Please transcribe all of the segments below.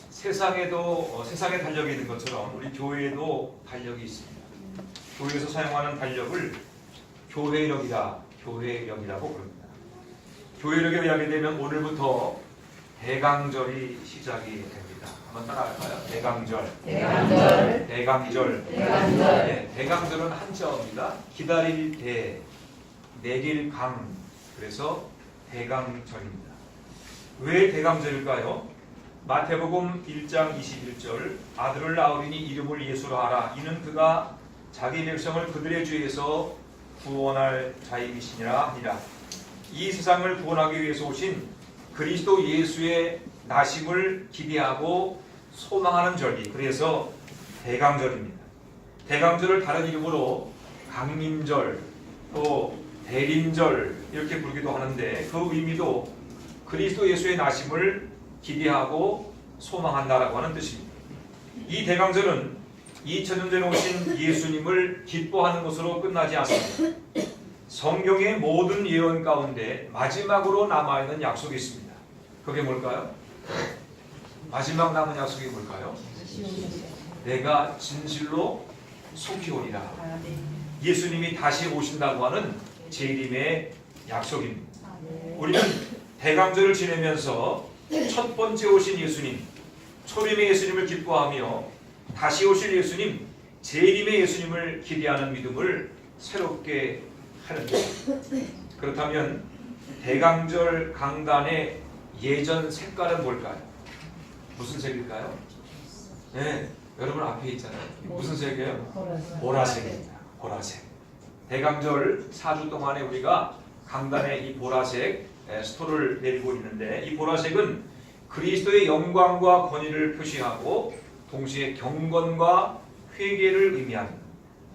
세상에 달력이 있는 것처럼 우리 교회에도 달력이 있습니다. 교회에서 사용하는 달력을 교회력이라고 부릅니다. 교회력에 의하게 되면 오늘부터 대강절이 시작이 됩니다. 한번 따라할까요? 대강절. 네, 대강절은 한자어입니다. 기다릴 대, 내릴 강, 그래서 대강절입니다. 왜 대강절일까요? 마태복음 1장 21절 아들을 낳으리니 이름을 예수라 하라. 이는 그가 자기 백성을 그들의 죄에서 구원할 자임이시니라 하니라. 이 세상을 구원하기 위해서 오신 그리스도 예수의 나심을 기대하고 소망하는 절기, 그래서 대강절입니다. 대강절을 다른 이름으로 강림절, 또 대림절 이렇게 부르기도 하는데 그 의미도 그리스도 예수의 나심을 기대하고 소망한다라고 하는 뜻입니다. 이 대강절은 2000년 전에 오신 예수님을 기뻐하는 것으로 끝나지 않습니다. 성경의 모든 예언 가운데 마지막으로 남아있는 약속이 있습니다. 그게 뭘까요? 마지막 남은 약속이 뭘까요? 내가 진실로 속히 오리라. 예수님이 다시 오신다고 하는 재림의 약속입니다. 우리는 대강절을 지내면서 첫 번째 오신 예수님, 초림의 예수님을 기뻐하며 다시 오실 예수님, 재림의 예수님을 기대하는 믿음을 새롭게 하는 것입니다. 그렇다면 대강절 강단의 예전 색깔은 뭘까요? 무슨 색일까요? 네, 여러분 앞에 있잖아요. 무슨 색이에요? 보라색입니다. 보라색. 대강절 4주 동안에 우리가 강단에 이 보라색 스토를 내리고 있는데, 이 보라색은 그리스도의 영광과 권위를 표시하고 동시에 경건과 회개를 의미합니다.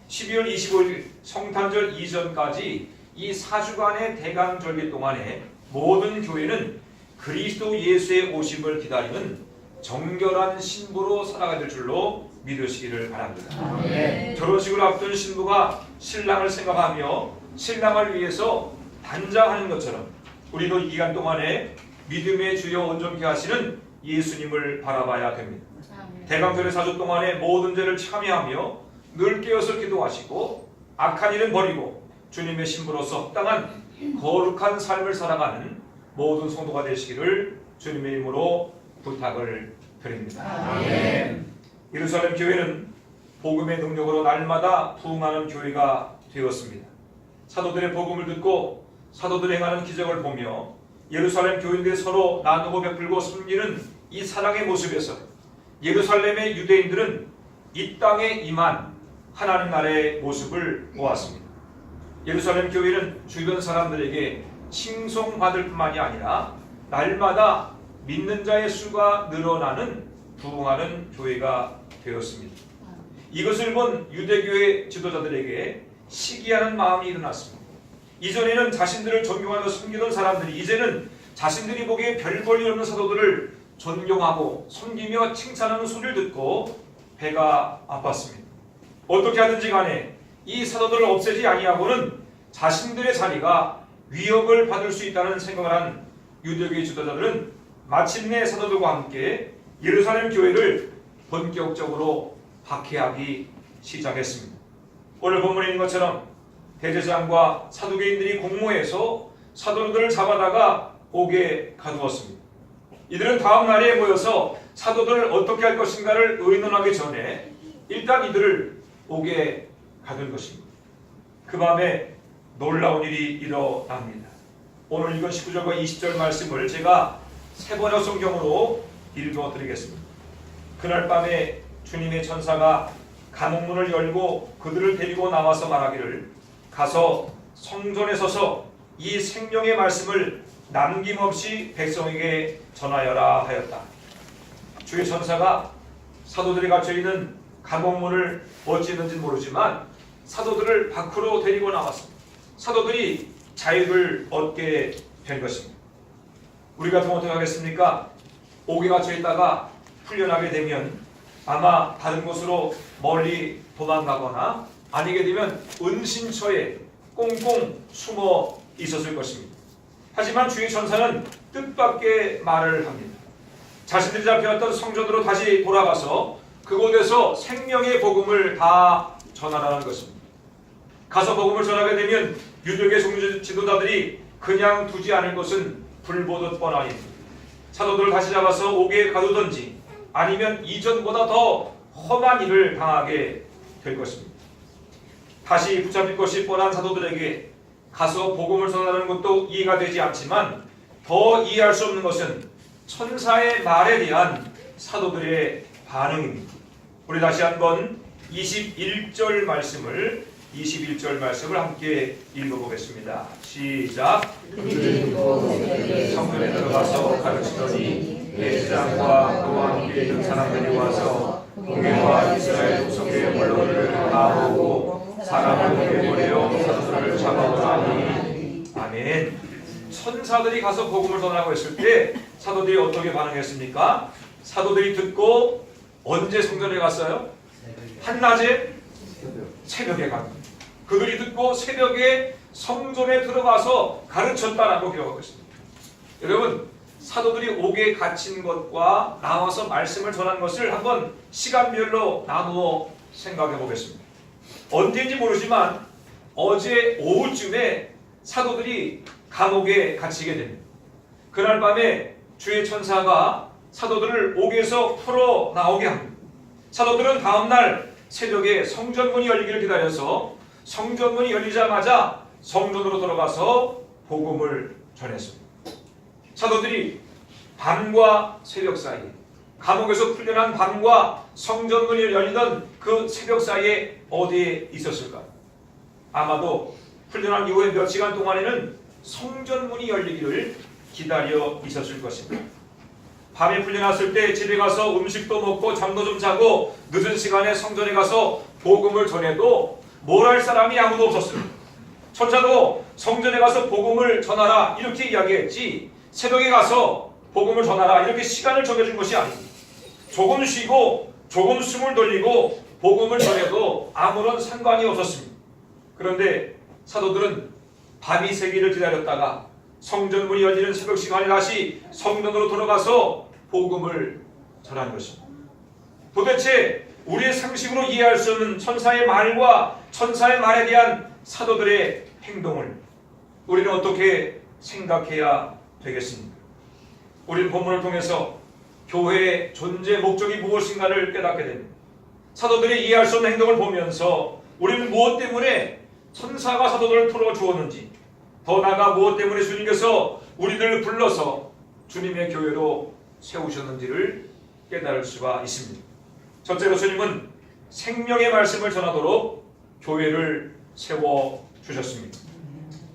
12월 25일 성탄절 이전까지 이 4주간의 대강절기 동안에 모든 교회는 그리스도 예수의 오심을 기다리는 정결한 신부로 살아가야 될 줄로 믿으시기를 바랍니다. 결혼식을 앞둔 신부가 신랑을 생각하며 신랑을 위해서 단장하는 것처럼 우리도 이 기간 동안에 믿음의 주여 온전케 하시는 예수님을 바라봐야 됩니다. 대강절의 4주 동안에 모든 죄를 참여하며 늘 깨어서 기도하시고 악한 일은 버리고 주님의 신부로서 합당한 거룩한 삶을 살아가는 모든 성도가 되시기를 주님의 이름으로 부탁을 드립니다. 아멘. 예루살렘 교회는 복음의 능력으로 날마다 부흥하는 교회가 되었습니다. 사도들의 복음을 듣고 사도들이 행하는 기적을 보며 예루살렘 교인들이 서로 나누고 베풀고 섬기는 이 사랑의 모습에서 예루살렘의 유대인들은 이 땅에 임한 하나님 나라의 모습을 보았습니다. 예루살렘 교회는 주변 사람들에게 칭송받을 뿐만이 아니라 날마다 믿는 자의 수가 늘어나는 부흥하는 교회가 되었습니다. 이것을 본 유대교회 지도자들에게 시기하는 마음이 일어났습니다. 이전에는 자신들을 존경하며 섬기던 사람들이 이제는 자신들이 보기에 별 볼일 없는 사도들을 존경하고 섬기며 칭찬하는 소리를 듣고 배가 아팠습니다. 어떻게 하든지 간에 이 사도들을 없애지 아니하고는 자신들의 자리가 위협을 받을 수 있다는 생각을 한 유대교의 지도자들은 마침내 사도들과 함께 예루살렘 교회를 본격적으로 박해하기 시작했습니다. 오늘 본문에 있는 것처럼 대제사장과 사두개인들이 공모해서 사도들을 잡아다가 옥에 가두었습니다. 이들은 다음 날에 모여서 사도들을 어떻게 할 것인가를 의논하기 전에 일단 이들을 옥에 가둔 것입니다. 그 밤에 놀라운 일이 일어납니다. 오늘 읽은 19절과 20절 말씀을 제가 세 번역 성경으로 읽어드리겠습니다. 그날 밤에 주님의 천사가 감옥문을 열고 그들을 데리고 나와서 말하기를 가서 성전에 서서 이 생명의 말씀을 남김없이 백성에게 전하여라 하였다. 주의 천사가 사도들이 갇혀있는 감옥문을 어찌했는지 모르지만 사도들을 밖으로 데리고 나왔습니다. 사도들이 자유를 얻게 된 것입니다. 우리 같으면 어떻게 하겠습니까? 옥에 갇혀있다가 풀려나게 되면 아마 다른 곳으로 멀리 도망가거나 아니게 되면 은신처에 꽁꽁 숨어 있었을 것입니다. 하지만 주의 천사는 뜻밖의 말을 합니다. 자신들이 잡혀왔던 성전으로 다시 돌아가서 그곳에서 생명의 복음을 다 전하라는 것입니다. 가서 복음을 전하게 되면 유대교의 종교 지도자들이 그냥 두지 않을 것은 불보듯 뻔하니 사도들을 다시 잡아서 옥에 가두든지 아니면 이전보다 더 험한 일을 당하게 될 것입니다. 다시 붙잡힐 것이 뻔한 사도들에게 가서 복음을 전하는 것도 이해가 되지 않지만 더 이해할 수 없는 것은 천사의 말에 대한 사도들의 반응입니다. 우리 다시 한번 21절 말씀을 함께 읽어보겠습니다. 시작. 성전에 들어가서 가르치더니 예수장과 그와 함께 있는 사람들이 와서 공회와 이스라엘 족속의 원로를 다 모으고 사람을 보내어 사도들을 잡아오라니. 아멘. 천사들이 가서 복음을 전하고 했을 때 사도들이 어떻게 반응했습니까? 사도들이 듣고 언제 성전에 갔어요? 한낮에? 새벽에 갑니다. 그들이 듣고 새벽에 성전에 들어가서 가르쳤다라고 기록하고 있습니다. 여러분, 사도들이 옥에 갇힌 것과 나와서 말씀을 전한 것을 한번 시간별로 나누어 생각해 보겠습니다. 언제인지 모르지만 어제 오후쯤에 사도들이 감옥에 갇히게 됩니다. 그날 밤에 주의 천사가 사도들을 옥에서 풀어 나오게 합니다. 사도들은 다음날 새벽에 성전문이 열리기를 기다려서 성전문이 열리자마자 성전으로 들어가서 복음을 전했습니다. 사도들이 밤과 새벽 사이에, 감옥에서 풀려난 밤과 성전문이 열리던 그 새벽 사이에 어디에 있었을까? 아마도 풀려난 이후에 몇 시간 동안에는 성전문이 열리기를 기다려 있었을 것입니다. 밤에 풀려났을 때 집에 가서 음식도 먹고 잠도 좀 자고 늦은 시간에 성전에 가서 복음을 전해도 뭘 할 사람이 아무도 없었습니다. 천사도 성전에 가서 복음을 전하라 이렇게 이야기했지 새벽에 가서 복음을 전하라 이렇게 시간을 정해준 것이 아닙니다. 조금 쉬고 조금 숨을 돌리고 복음을 전해도 아무런 상관이 없었습니다. 그런데 사도들은 밤이 새기를 기다렸다가 성전문이 열리는 새벽 시간에 다시 성전으로 들어가서 복음을 전한 것입니다. 도대체 우리의 상식으로 이해할 수 없는 천사의 말과 천사의 말에 대한 사도들의 행동을 우리는 어떻게 생각해야 되겠습니까? 우리는 본문을 통해서 교회의 존재 목적이 무엇인가를 깨닫게 됩니다. 사도들이 이해할 수 없는 행동을 보면서 우리는 무엇 때문에 천사가 사도들을 풀어주었는지 더 나아가 무엇 때문에 주님께서 우리들을 불러서 주님의 교회로 세우셨는지를 깨달을 수가 있습니다. 첫째로 주님은 생명의 말씀을 전하도록 교회를 세워주셨습니다.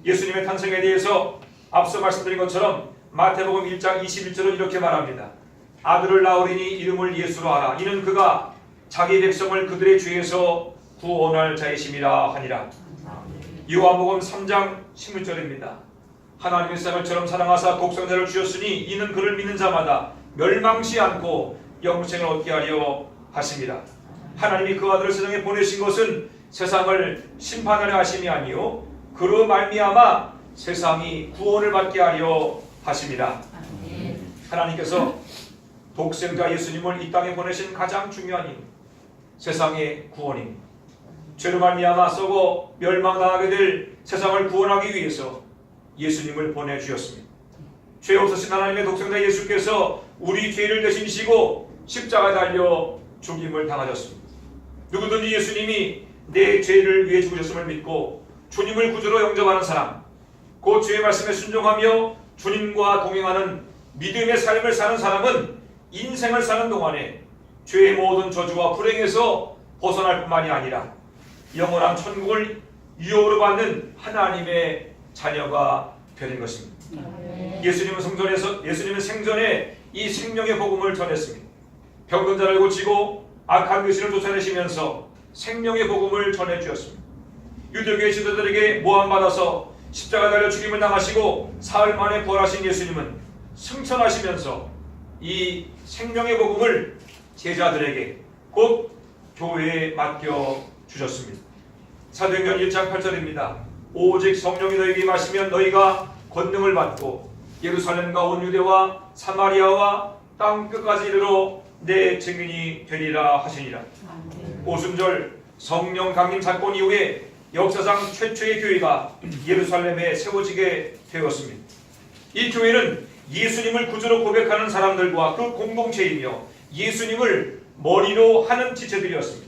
예수님의 탄생에 대해서 앞서 말씀드린 것처럼 마태복음 1장 21절은 이렇게 말합니다. 아들을 낳으리니 이름을 예수로 하라. 이는 그가 자기 백성을 그들의 죄에서 구원할 자이심이라 하니라. 요한복음 3장 16절입니다. 하나님의 사랑처럼 사랑하사 독생자를 주셨으니 이는 그를 믿는 자마다 멸망치 않고 영생을 얻게 하려 하심이라. 하나님이 그 아들을 세상에 보내신 것은 세상을 심판하려 하심이 아니요 그로 말미암아 세상이 구원을 받게 하려 하심이라. 하나님께서 독생자 예수님을 이 땅에 보내신 가장 중요한 힘, 세상의 구원입니다. 죄로 말미암아 썩어 멸망당하게 될 세상을 구원하기 위해서 예수님을 보내주셨습니다. 죄 없으신 하나님의 독생자 예수께서 우리 죄를 대신지시고 십자가에 달려 죽임을 당하셨습니다. 누구든지 예수님이 내 죄를 위해 죽으셨음을 믿고 주님을 구주로 영접하는 사람, 그 주의 말씀에 순종하며 주님과 동행하는 믿음의 삶을 사는 사람은 인생을 사는 동안에 죄의 모든 저주와 불행에서 벗어날 뿐만이 아니라 영원한 천국을 유업으로 받는 하나님의 자녀가 되는 것입니다. 예수님은 생전에 이 생명의 복음을 전했습니다. 병든 자를 고치고 악한 귀신을 쫓아내시면서 생명의 복음을 전해주셨습니다. 유대교의 지도자들에게 모함받아서 십자가 달려 죽임을 당하시고 사흘 만에 부활하신 예수님은 승천하시면서 이 생명의 복음을 제자들에게 곧 교회에 맡겨주셨습니다. 사도행전 1장 8절입니다. 오직 성령이 너희에게 임하시면 너희가 권능을 받고 예루살렘과 온 유대와 사마리아와 땅 끝까지 이르러 내 증인이 되리라 하시니라. 오순절 성령 강림 사건 이후에 역사상 최초의 교회가 예루살렘에 세워지게 되었습니다. 이 교회는 예수님을 구주로 고백하는 사람들과 그 공동체이며 예수님을 머리로 하는 지체들이었습니다.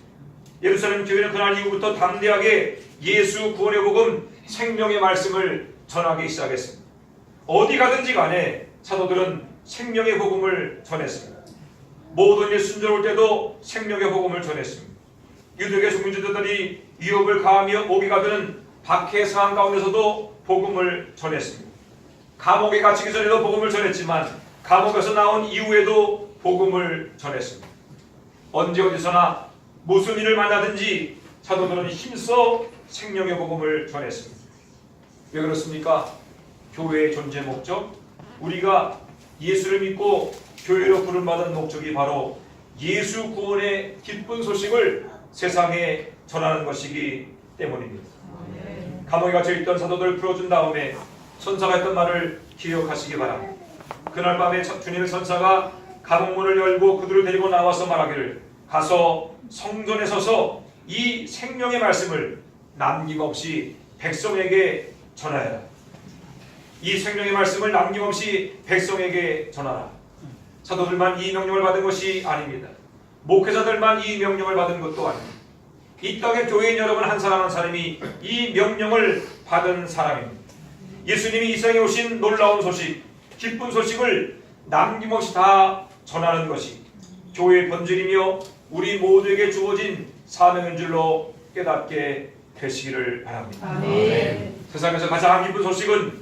예루살렘 교회는 그날 이후부터 담대하게 예수 구원의 복음, 생명의 말씀을 전하기 시작했습니다. 어디 가든지 간에 사도들은 생명의 복음을 전했습니다. 모든 일 순조로울 때도 생명의 복음을 전했습니다. 유대계 종교주들이 위협을 가하며 목이 가드는 박해 상황 가운데서도 복음을 전했습니다. 감옥에 갇히기 전에도 복음을 전했지만 감옥에서 나온 이후에도 복음을 전했습니다. 언제 어디서나 무슨 일을 만나든지 사도들은 힘써 생명의 복음을 전했습니다. 왜 그렇습니까? 교회의 존재 목적, 우리가 예수를 믿고 교회로 부름받은 목적이 바로 예수 구원의 기쁜 소식을 세상에 전하는 것이기 때문입니다. 감옥에 갇혀있던 사도들을 풀어준 다음에 천사가 했던 말을 기억하시기 바랍니다. 그날 밤에 주님의 천사가 감옥문을 열고 그들을 데리고 나와서 말하기를, 가서 성전에 서서 이 생명의 말씀을 남김없이 백성에게 전하여라. 이 생명의 말씀을 남김없이 백성에게 전하라. 사도들만 이 명령을 받은 것이 아닙니다. 목회자들만 이 명령을 받은 것도 아닙니다. 이 땅의 교회인 여러분 한 사람 한 사람이 이 명령을 받은 사람입니다. 예수님이 이 세상에 오신 놀라운 소식, 기쁜 소식을 남김없이 다 전하는 것이 교회의 본질이며 우리 모두에게 주어진 사명인 줄로 깨닫게 되시기를 바랍니다. 아멘. 세상에서 가장 기쁜 소식은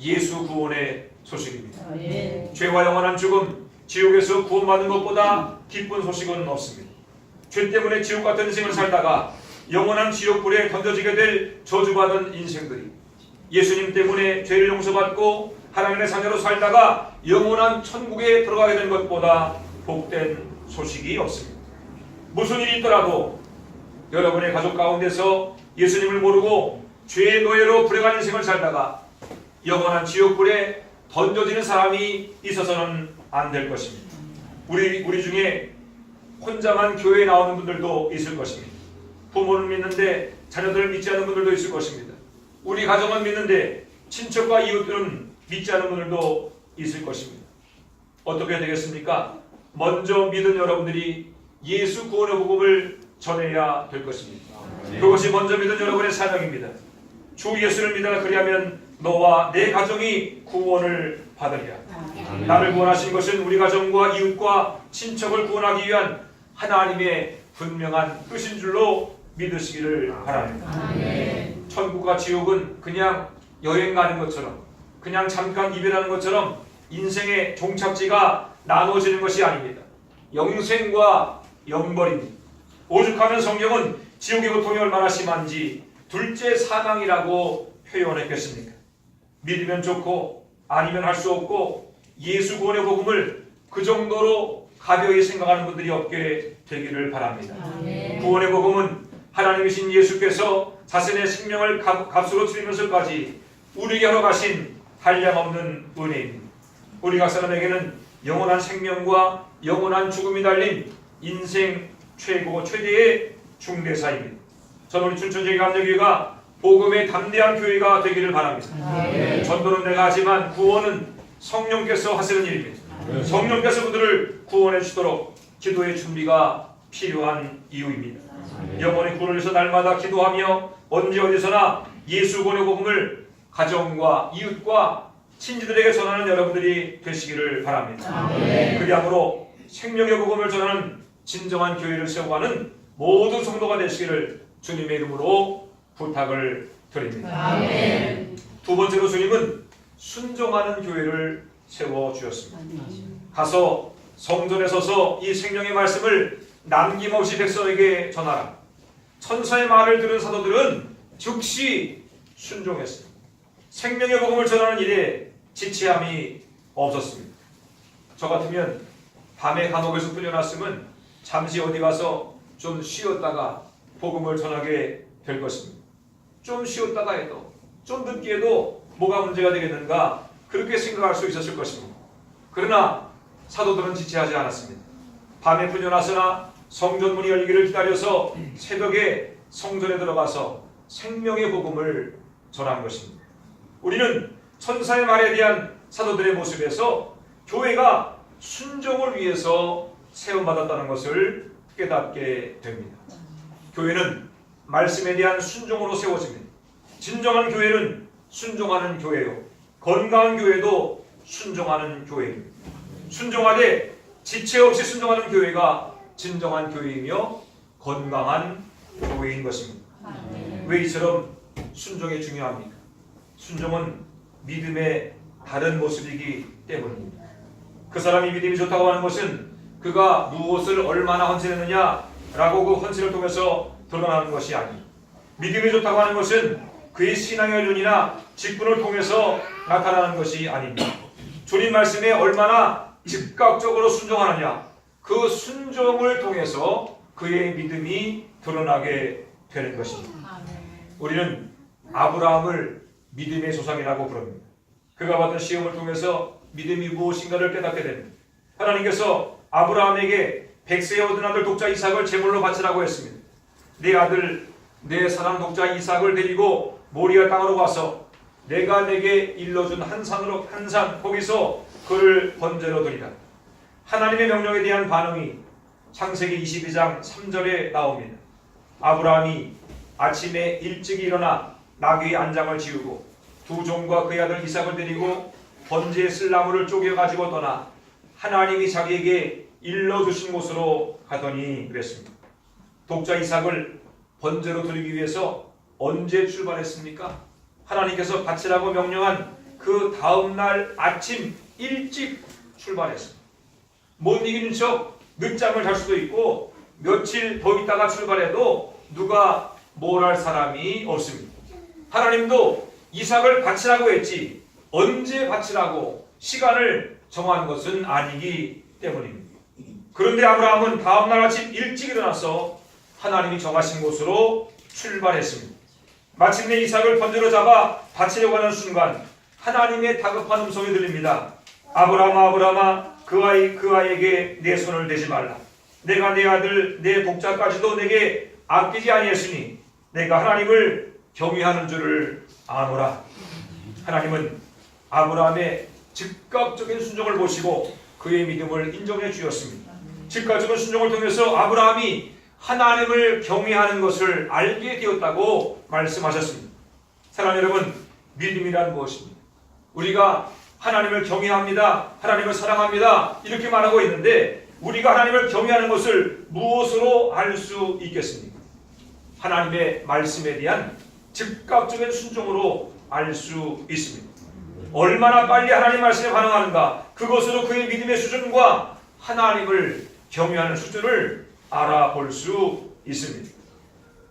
예수 구원의 소식입니다. 아멘. 죄와 영원한 죽음, 지옥에서 구원받는 것보다 기쁜 소식은 없습니다. 죄 때문에 지옥 같은 인생을 살다가 영원한 지옥불에 던져지게 될 저주받은 인생들이 예수님 때문에 죄를 용서받고 하나님의 자녀로 살다가 영원한 천국에 들어가게 된 것보다 복된 소식이 없습니다. 무슨 일이 있더라도 여러분의 가족 가운데서 예수님을 모르고 죄의 노예로 불행한 인생을 살다가 영원한 지옥불에 던져지는 사람이 있어서는 안 될 것입니다. 우리 중에 혼자만 교회에 나오는 분들도 있을 것입니다. 부모를 믿는데 자녀들을 믿지 않는 분들도 있을 것입니다. 우리 가정은 믿는데 친척과 이웃들은 믿지 않는 분들도 있을 것입니다. 어떻게 되겠습니까? 먼저 믿은 여러분들이 예수 구원의 복음을 전해야 될 것입니다. 그것이 먼저 믿은 여러분의 사명입니다. 주 예수를 믿으라, 그리하면 너와 내 가정이 구원을 받으리라. 나를 구원하신 것은 우리 가정과 이웃과 친척을 구원하기 위한 하나님의 분명한 뜻인 줄로 믿으시기를 바랍니다. 천국과 지옥은 그냥 여행 가는 것처럼, 그냥 잠깐 이별하는 것처럼 인생의 종착지가 나눠지는 것이 아닙니다. 영생과 영벌입니다. 오죽하면 성경은 지옥의 고통이 얼마나 심한지 둘째 사망이라고 표현했겠습니까? 믿으면 좋고 아니면 할 수 없고 예수 구원의 복음을 그 정도로 가벼이 생각하는 분들이 없게 되기를 바랍니다. 구원의 복음은 하나님이신 예수께서 자신의 생명을 값으로 치르면서까지 우리에게 허락하신 한량없는 은혜입니다. 우리 각 사람에게는 영원한 생명과 영원한 죽음이 달린 인생 최고 최대의 중대사입니다. 저는 우리 춘천제일 감정교회가 복음의 담대한 교회가 되기를 바랍니다. 전도는 내가 하지만 구원은 성령께서 하시는 일입니다. 성령께서 그들을 구원해 주도록 기도의 준비가 필요한 이유입니다. 영혼의 구원을 위해서 날마다 기도하며 언제 어디서나 예수 구원의 복음을 가정과 이웃과 친지들에게 전하는 여러분들이 되시기를 바랍니다. 그리함으로 생명의 복음을 전하는 진정한 교회를 세워가는 모든 성도가 되시기를 주님의 이름으로 부탁을 드립니다. 두 번째로 주님은 순종하는 교회를 세워주셨습니다. 가서 성전에 서서 이 생명의 말씀을 남김없이 백성에게 전하라. 천사의 말을 들은 사도들은 즉시 순종했습니다. 생명의 복음을 전하는 일에 지체함이 없었습니다. 저 같으면 밤에 감옥에서 풀려났으면 잠시 어디 가서 좀 쉬었다가 복음을 전하게 될 것입니다. 좀 쉬었다가 해도, 좀 늦게 해도 뭐가 문제가 되겠는가, 그렇게 생각할 수 있었을 것입니다. 그러나 사도들은 지체하지 않았습니다. 밤에 풀려나서나 성전문이 열리기를 기다려서 새벽에 성전에 들어가서 생명의 복음을 전한 것입니다. 우리는 천사의 말에 대한 사도들의 모습에서 교회가 순종을 위해서 세움받았다는 것을 깨닫게 됩니다. 교회는 말씀에 대한 순종으로 세워집니다. 진정한 교회는 순종하는 교회요, 건강한 교회도 순종하는 교회입니다. 순종하되 지체 없이 순종하는 교회가 진정한 교회이며 건강한 교회인 것입니다. 왜 이처럼 순종이 중요합니까? 순종은 믿음의 다른 모습이기 때문입니다. 그 사람이 믿음이 좋다고 하는 것은 그가 무엇을 얼마나 헌신했느냐라고 그 헌신을 통해서 드러나는 것이 아닙니다. 믿음이 좋다고 하는 것은 그의 신앙의 눈이나 직분을 통해서 나타나는 것이 아닙니다. 주님 말씀에 얼마나 즉각적으로 순종하느냐, 그 순종을 통해서 그의 믿음이 드러나게 되는 것입니다. 우리는 아브라함을 믿음의 조상이라고 부릅니다. 그가 받은 시험을 통해서 믿음이 무엇인가를 깨닫게 됩니다. 하나님께서 아브라함에게 100세에 얻은 아들 독자 이삭을 제물로 바치라고 했습니다. 내 아들, 내 사랑 독자 이삭을 데리고 모리아 땅으로 와서 내가 내게 일러준 한 산 거기서 그를 번제로 드리라. 하나님의 명령에 대한 반응이 창세기 22장 3절에 나옵니다. 아브라함이 아침에 일찍 일어나 나귀의 안장을 지우고 두 종과 그의 아들 이삭을 데리고 번제에 쓸 나무를 쪼개 가지고 떠나 하나님이 자기에게 일러주신 곳으로 가더니 그랬습니다. 독자 이삭을 번제로 드리기 위해서 언제 출발했습니까? 하나님께서 바치라고 명령한 그 다음날 아침 일찍 출발했습니다. 못 이기는 척 늦잠을 잘 수도 있고 며칠 더 있다가 출발해도 누가 뭘 할 사람이 없습니다. 하나님도 이삭을 바치라고 했지 언제 바치라고 시간을 정한 것은 아니기 때문입니다. 그런데 아브라함은 다음날 아침 일찍 일어나서 하나님이 정하신 곳으로 출발했습니다. 마침내 이삭을 번제로 잡아 바치려고 하는 순간 하나님의 다급한 음성이 들립니다. 아브라함아, 아브라함아, 그 아이에게 내 손을 대지 말라. 내가 내 아들, 내 독자까지도 내게 아끼지 아니했으니 내가 하나님을 경외하는 줄을 아노라. 하나님은 아브라함의 즉각적인 순종을 보시고 그의 믿음을 인정해 주셨습니다. 즉각적인 순종을 통해서 아브라함이 하나님을 경외하는 것을 알게 되었다고 말씀하셨습니다. 사랑하는 여러분, 믿음이란 무엇입니까? 우리가 하나님을 경외합니다, 하나님을 사랑합니다 이렇게 말하고 있는데 우리가 하나님을 경외하는 것을 무엇으로 알 수 있겠습니까? 하나님의 말씀에 대한 즉각적인 순종으로 알 수 있습니다. 얼마나 빨리 하나님 말씀에 반응하는가, 그것으로 그의 믿음의 수준과 하나님을 경외하는 수준을 알아볼 수 있습니다.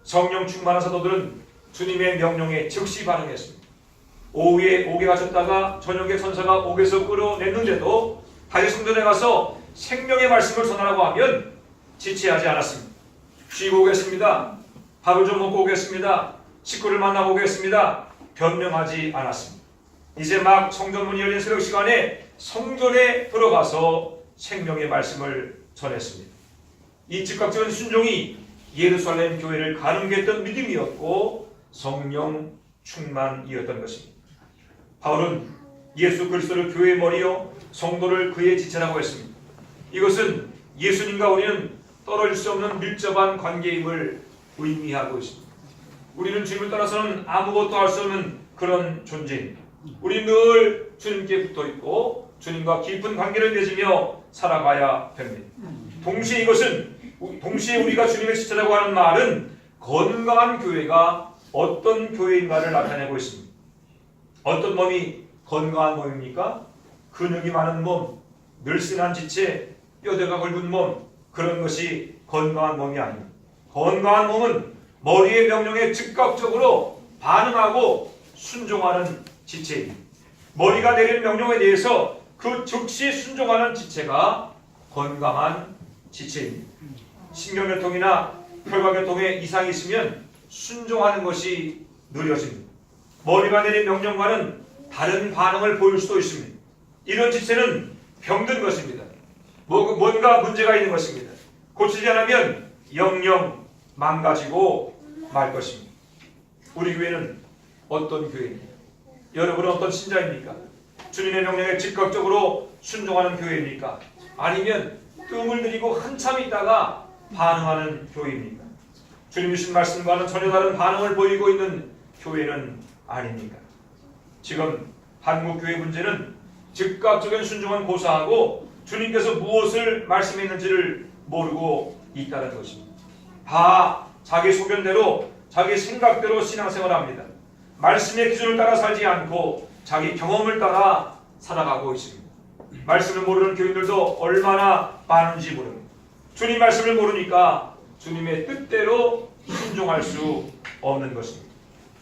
성령 충만한 사도들은 주님의 명령에 즉시 반응했습니다. 오후에 옥에 갇혔다가 저녁에 천사가 옥에서 끌어냈는데도 다시 성전에 가서 생명의 말씀을 전하라고 하면 지체하지 않았습니다. 쉬고 오겠습니다, 밥을 좀 먹고 오겠습니다, 식구를 만나고 오겠습니다 변명하지 않았습니다. 이제 막 성전문이 열린 새벽 시간에 성전에 들어가서 생명의 말씀을 전했습니다. 이 즉각적인 순종이 예루살렘 교회를 가늠케 했던 믿음이었고 성령 충만이었던 것입니다. 바울은 예수 그리스도를 교회의 머리요 성도를 그의 지체라고 했습니다. 이것은 예수님과 우리는 떨어질 수 없는 밀접한 관계임을 의미하고 있습니다. 우리는 주님을 떠나서는 아무것도 할 수 없는 그런 존재입니다. 우리는 늘 주님께 붙어있고 주님과 깊은 관계를 맺으며 살아가야 됩니다. 동시에 우리가 주님의 지체라고 하는 말은 건강한 교회가 어떤 교회인가를 나타내고 있습니다. 어떤 몸이 건강한 몸입니까? 근육이 많은 몸, 늘씬한 지체, 뼈대가 굵은 몸, 그런 것이 건강한 몸이 아닙니다. 건강한 몸은 머리의 명령에 즉각적으로 반응하고 순종하는 지체입니다. 머리가 내리는 명령에 대해서 그 즉시 순종하는 지체가 건강한 지체입니다. 신경계통이나 혈관계통에 이상이 있으면 순종하는 것이 느려집니다. 머리가 내린 명령과는 다른 반응을 보일 수도 있습니다. 이런 지체는 병든 것입니다. 뭔가 문제가 있는 것입니다. 고치지 않으면 영영 망가지고 말 것입니다. 우리 교회는 어떤 교회입니까? 여러분은 어떤 신자입니까? 주님의 명령에 즉각적으로 순종하는 교회입니까? 아니면 뜸을 들이고 한참 있다가 반응하는 교회입니까? 주님 주신 말씀과는 전혀 다른 반응을 보이고 있는 교회는 아닙니까? 지금 한국 교회 문제는 즉각적인 순종은 고사하고 주님께서 무엇을 말씀했는지를 모르고 있다는 것입니다. 다 자기 소견대로 자기 생각대로 신앙생활합니다. 말씀의 기준을 따라 살지 않고 자기 경험을 따라 살아가고 있습니다. 말씀을 모르는 교인들도 얼마나 많은지 모릅니다. 주님 말씀을 모르니까 주님의 뜻대로 순종할 수 없는 것입니다.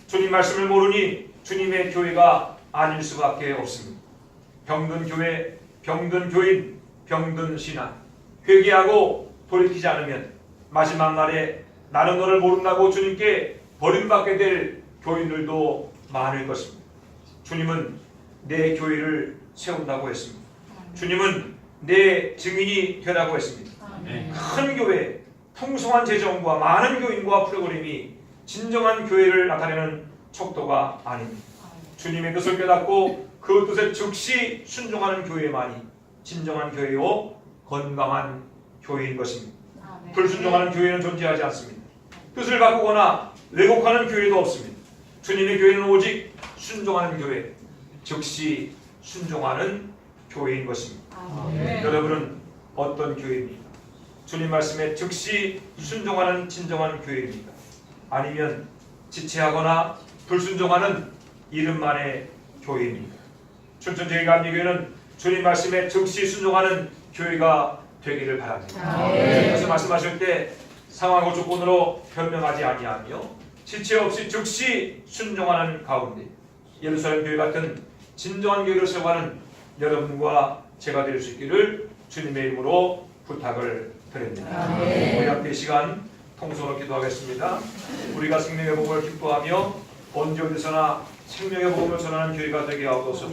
주님 말씀을 모르니 주님의 교회가 아닐 수밖에 없습니다. 병든 교회, 병든 교인, 병든 신앙, 회개하고 돌이키지 않으면 마지막 날에 나는 너를 모른다고 주님께 버림받게 될 교인들도 많을 것입니다. 주님은 내 교회를 세운다고 했습니다. 주님은 내 증인이 되라고 했습니다. 큰 교회, 풍성한 재정과 많은 교인과 프로그램이 진정한 교회를 나타내는 척도가 아닙니다. 주님의 뜻을 깨닫고 그 뜻에 즉시 순종하는 교회만이 진정한 교회요 건강한 교회인 것입니다. 불순종하는 교회는 존재하지 않습니다. 뜻을 바꾸거나 왜곡하는 교회도 없습니다. 주님의 교회는 오직 순종하는 교회, 즉시 순종하는 교회인 것입니다. 여러분은 어떤 교회입니까? 주님 말씀에 즉시 순종하는 진정한 교회입니까? 아니면 지체하거나 불순종하는 이름만의 교회입니까? 춘천제일감리교회는 주님 말씀에 즉시 순종하는 교회가 되기를 바랍니다. 그래서 말씀하실 때 상황과 조건으로 변명하지 아니하며 지체 없이 즉시 순종하는 가운데 예루살렘 교회 같은 진정한 교회를 세워가는 여러분과 제가 될 수 있기를 주님의 이름으로 부탁을 드립니다. 우리 함께 이 시간 통성으로 기도하겠습니다. 우리가 생명의 복음을 기뻐하며 언제 어디서나 생명의 복음을 전하는 교회가 되게 하옵소서.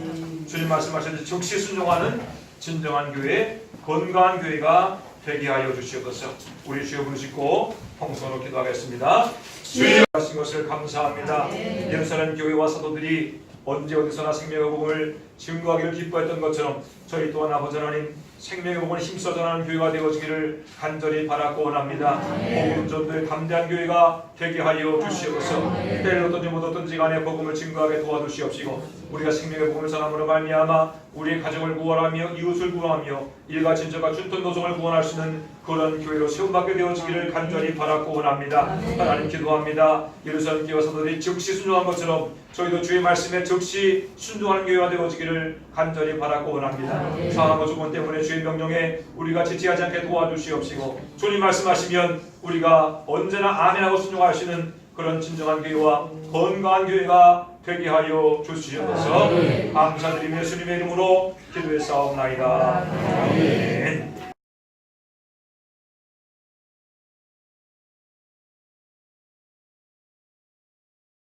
주님 말씀하셨듯이 즉시 순종하는 진정한 교회, 건강한 교회가 되게 하여 주시옵소서. 우리 주여 부르시고 통성으로 기도하겠습니다. 주님 하신 것을 감사합니다. 예루살렘 교회와 사도들이 언제 어디서나 생명의 복음을 증거하기를 기뻐했던 것처럼 저희 또한 아버지 하나님 생명의 복음을 힘써 전하는 교회가 되어지기를 간절히 바라고 원합니다. 복음 전도에 담대한 교회가 되게 하여 주시옵소서. 때를 어떤지 못 어떤지 간에 복음을 증거하게 도와주시옵시고 우리가 생명의 복음을 전함으로 말미암아 우리의 가정을 구원하며 이웃을 구원하며 일가 친척과 춘턴 노송을 구원할 수 있는 그런 교회로 세움받게 되어지기를 간절히 바라고 원합니다. 하나님 기도합니다. 예루살렘 교회 사도들이 즉시 순종한 것처럼 저희도 주의 말씀에 즉시 순종하는 교회가 되어지기를 간절히 바라고 원합니다. 상황과 조건 때문에 주의 명령에 우리가 지체하지 않게 도와주시옵시고 주님 말씀하시면 우리가 언제나 아멘하고 순종하시는 그런 진정한 교회와 건강한 교회가 되게 하여 주시옵소서. 감사드리며 주님의 이름으로 기도했사옵나이다. 아멘.